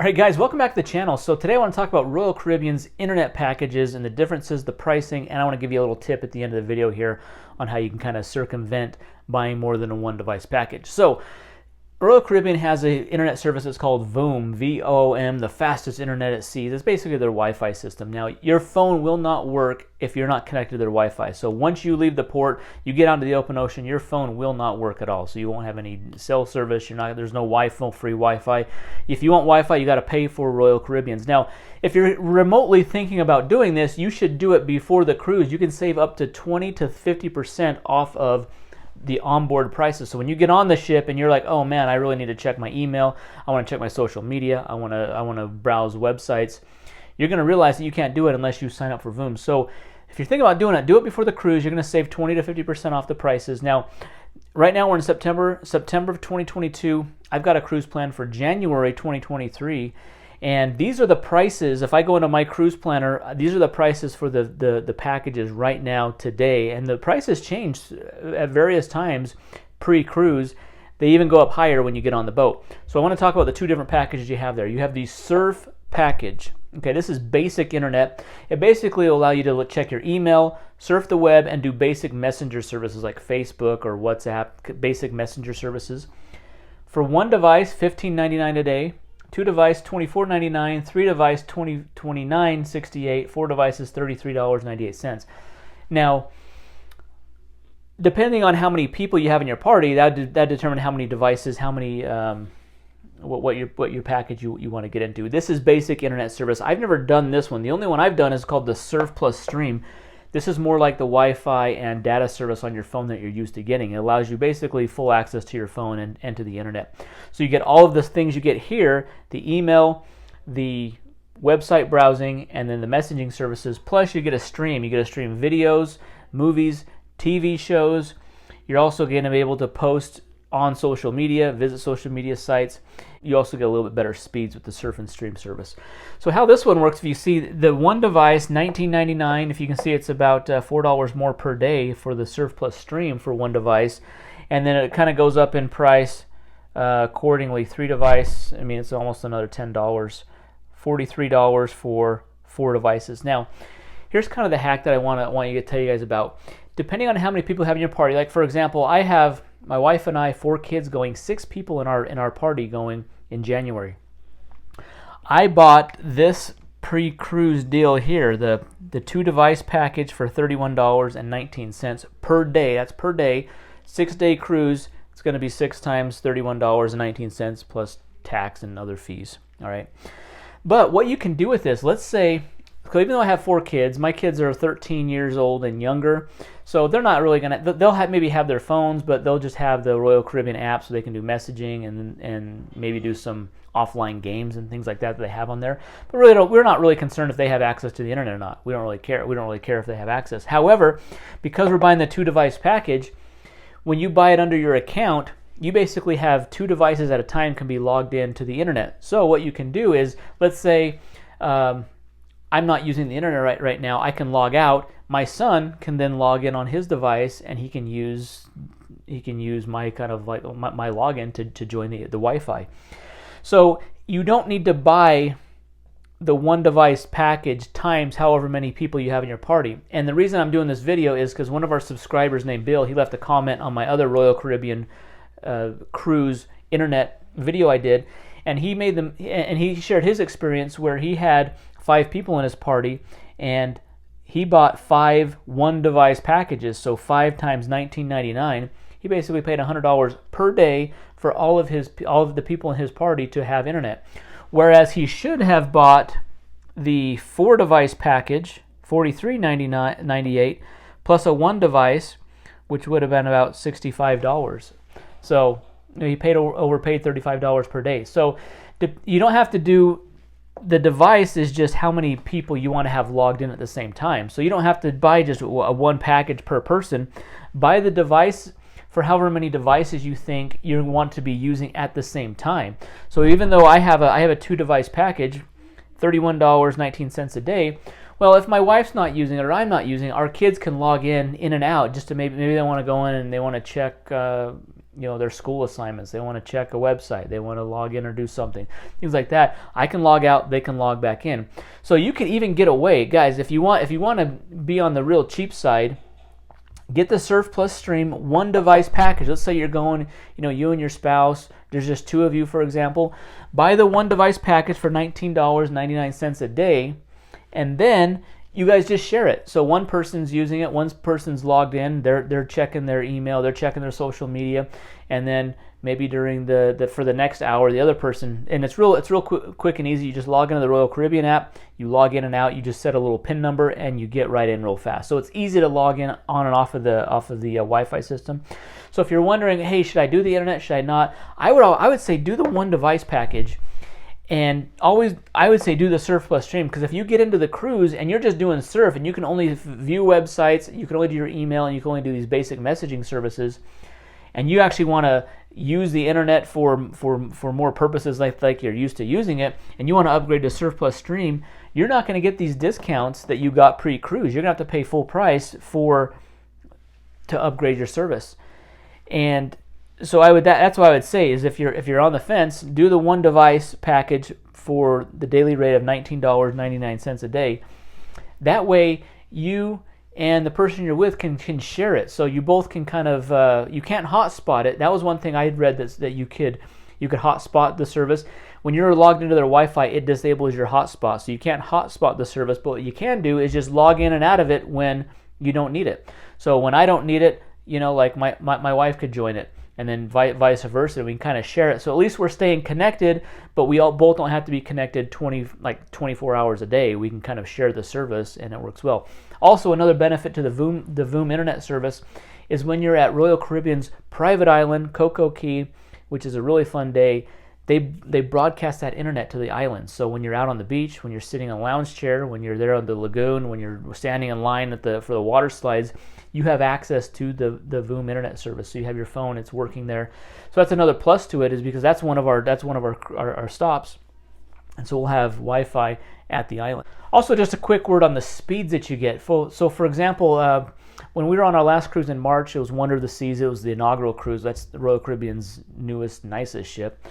All right, guys, welcome back to the channel. So today I want to talk about Royal Caribbean's internet packages and the differences, the pricing, and I want to give you a little tip at the end of the video here on how you can kind of circumvent buying more than a one device package. So Royal Caribbean has an internet service that's called Voom, V-O-O-M, the fastest internet at sea. That's basically their Wi-Fi system. Now, your phone will not work if you're not connected to their Wi-Fi. So once you leave the port, you get onto the open ocean, your phone will not work at all. So you won't have any cell service. There's no Wi-Fi, free Wi-Fi. If you want Wi-Fi, you got to pay for Royal Caribbean's. Now, if you're remotely thinking about doing this, you should do it before the cruise. You can save up to 20 to 50% off of the onboard prices. So when you get on the ship and you're like, oh man, I really need to check my email, I want to check my social media, I want to browse websites, you're going to realize that you can't do it unless you sign up for Voom. So if you're thinking about doing it, do it before the cruise. You're going to save 20 to 50% off the prices. Now, right now we're in September of 2022. I've got a cruise plan for January 2023. And these are the prices. If I go into my cruise planner, these are the prices for the packages right now today. And the prices change at various times pre-cruise. They even go up higher when you get on the boat. So I want to talk about the two different packages you have there. You have the Surf package. Okay, this is basic internet. It basically will allow you to check your email, surf the web, and do basic messenger services like Facebook or WhatsApp, basic messenger services. For one device, $15.99 a day. Two device, $24.99. Three device, $29.68. Four devices, $33.98. Now, depending on how many people you have in your party, that determines how many devices, how many what your package you want to get into. This is basic internet service. I've never done this one. The only one I've done is called the Surf Plus Stream. This is more like the Wi-Fi and data service on your phone that you're used to getting. It allows you basically full access to your phone and to the internet. So you get all of the things you get here, the email, the website browsing, and then the messaging services, plus you get a stream. You get to stream videos, movies, TV shows. You're also going to be able to post on social media, visit social media sites. You also get a little bit better speeds with the Surf and Stream service. So how this one works, if you see the one device, $19.99, if you can see it's about $4 more per day for the Surf Plus Stream for one device. And then it kind of goes up in price accordingly. Three device, I mean, it's almost another $10. $43 for four devices. Now, here's kind of the hack that I want you to tell you guys about. Depending on how many people you have in your party, like for example, I have my wife and I, 4 kids going, 6 people in our party going in January. I bought this pre-cruise deal here, the 2-device package for $31.19 per day. That's per day. 6-day cruise. It's going to be 6 times $31.19 plus tax and other fees. All right. But what you can do with this, let's say, even though I have 4 kids, my kids are 13 years old and younger, so they're not really going to, they'll maybe have their phones, but they'll just have the Royal Caribbean app so they can do messaging and maybe do some offline games and things like that they have on there. But really, we're not really concerned if they have access to the internet or not. We don't really care. We don't really care if they have access. However, because we're buying the 2-device package, when you buy it under your account, you basically have 2 devices at a time can be logged into the internet. So what you can do is, let's say, I'm not using the internet right now. I can log out. My son can then log in on his device, and he can use my kind of like my login to join the Wi-Fi. So you don't need to buy the 1-device package times however many people you have in your party. And the reason I'm doing this video is because one of our subscribers named Bill, he left a comment on my other Royal Caribbean cruise internet video I did, and he shared his experience where he had 5 people in his party, and he bought 5 1-device packages, so 5 times $19.99. He basically paid $100 per day for all of the people in his party to have internet. Whereas he should have bought the 4-device package, $43.98, plus a 1-device, which would have been about $65. So he overpaid $35 per day. So you don't have to do. The device is just how many people you want to have logged in at the same time. So you don't have to buy just one package per person. Buy the device for however many devices you think you want to be using at the same time. So even though I have a 2-device package, $31.19 a day, well, if my wife's not using it or I'm not using it, our kids can log in and out just to maybe they want to go in and they want to check their school assignments. They want to check a website. They want to log in or do something, things like that. I can log out. They can log back in. So you can even get away, guys. If you want to be on the real cheap side, get the Surf Plus Stream one device package. Let's say you're going, you and your spouse. There's just two of you, for example. Buy the one device package for $19.99 a day, and then you guys just share it. So one person's using it, one person's logged in, they're checking their email, they're checking their social media, and then maybe during for the next hour, the other person, and it's real quick and easy. You just log into the Royal Caribbean app, you log in and out, you just set a little PIN number, and you get right in real fast. So it's easy to log in on and off of the Wi-Fi system. So if you're wondering, hey, should I do the internet? Should I not? I would say do the one device package. And I would say do the Surf Plus Stream, because if you get into the cruise and you're just doing surf and you can only view websites, you can only do your email, and you can only do these basic messaging services, and you actually want to use the internet for more purposes like you're used to using it, and you want to upgrade to Surf Plus Stream, you're not going to get these discounts that you got pre-cruise. You're going to have to pay full price to upgrade your service. And so that's what I would say is if you're on the fence, do the one device package for the daily rate of $19.99 a day. That way you and the person you're with can share it. So you both can kind of you can't hotspot it. That was one thing I had read that you could hotspot the service. When you're logged into their Wi-Fi, it disables your hotspot. So you can't hotspot the service, but what you can do is just log in and out of it when you don't need it. So when I don't need it, like my wife could join it, and then vice versa. We can kind of share it. So at least we're staying connected, but we both don't have to be connected 24 hours a day. We can kind of share the service, and it works well. Also, another benefit to the Voom internet service is when you're at Royal Caribbean's private island, Coco Key, which is a really fun day, they broadcast that internet to the island. So when you're out on the beach, when you're sitting in a lounge chair, when you're there on the lagoon, when you're standing in line for the water slides, you have access to the Voom internet service. So you have your phone, it's working there. So that's another plus to it, is because that's one of our stops. And so we'll have Wi-Fi at the island. Also, just a quick word on the speeds that you get. So for example, when we were on our last cruise in March, it was Wonder of the Seas. It was the inaugural cruise. That's the Royal Caribbean's newest, nicest ship.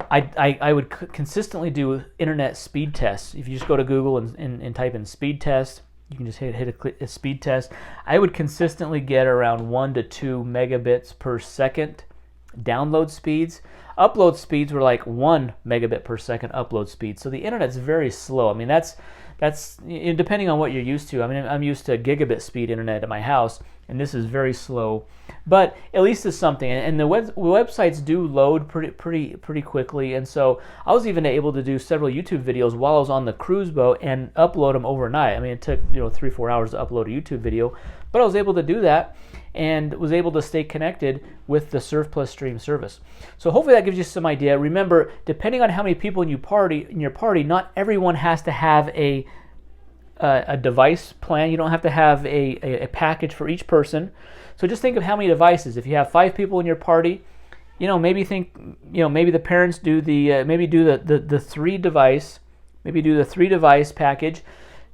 I would consistently do internet speed tests. If you just go to Google and type in speed test, you can just hit a speed test. I would consistently get around 1 to 2 megabits per second download speeds. Upload speeds were like 1 megabit per second upload speed. So the internet's very slow. I mean, that's depending on what you're used to. I mean, I'm used to gigabit speed internet at my house, and this is very slow, but at least it's something. And the websites do load pretty quickly, and so I was even able to do several YouTube videos while I was on the cruise boat and upload them overnight. I mean, it took 3-4 hours to upload a YouTube video, but I was able to do that and was able to stay connected with the Surf Plus Stream service. So hopefully that gives you some idea. Remember, depending on how many people in your party, not everyone has to have a device plan. You don't have to have a package for each person. So just think of how many devices. If you have 5 people in your party, maybe the parents do the 3 device, maybe do the 3 device package,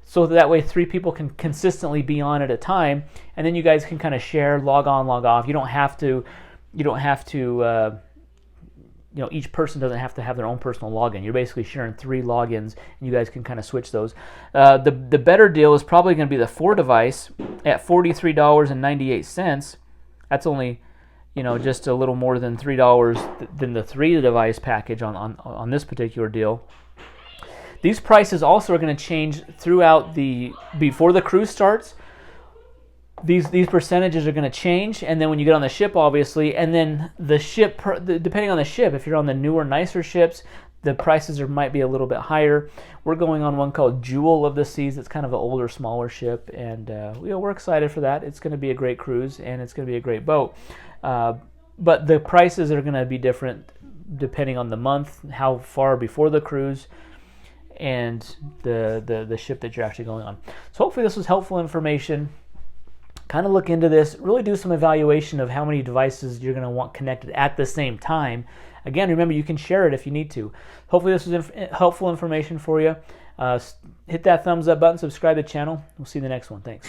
so that way 3 people can consistently be on at a time, and then you guys can kind of share, log on, log off. You don't have to each person doesn't have to have their own personal login. You're basically sharing 3 logins, and you guys can kind of switch those. The better deal is probably going to be the 4 device at $43.98. That's only, just a little more than $3 than the 3 device package on this particular deal. These prices also are going to change throughout before the cruise starts. These percentages are going to change, and then when you get on the ship, obviously, and then the ship, depending on the ship, if you're on the newer, nicer ships, the prices might be a little bit higher. We're going on one called Jewel of the Seas. It's kind of an older, smaller ship, and we're excited for that. It's going to be a great cruise, and it's going to be a great boat. But the prices are going to be different depending on the month, how far before the cruise, and the ship that you're actually going on. So hopefully this was helpful information. Kind of look into this, really do some evaluation of how many devices you're going to want connected at the same time. Again, remember, you can share it if you need to. Hopefully this was helpful information for you. Hit that thumbs up button, subscribe to the channel. We'll see you in the next one. Thanks.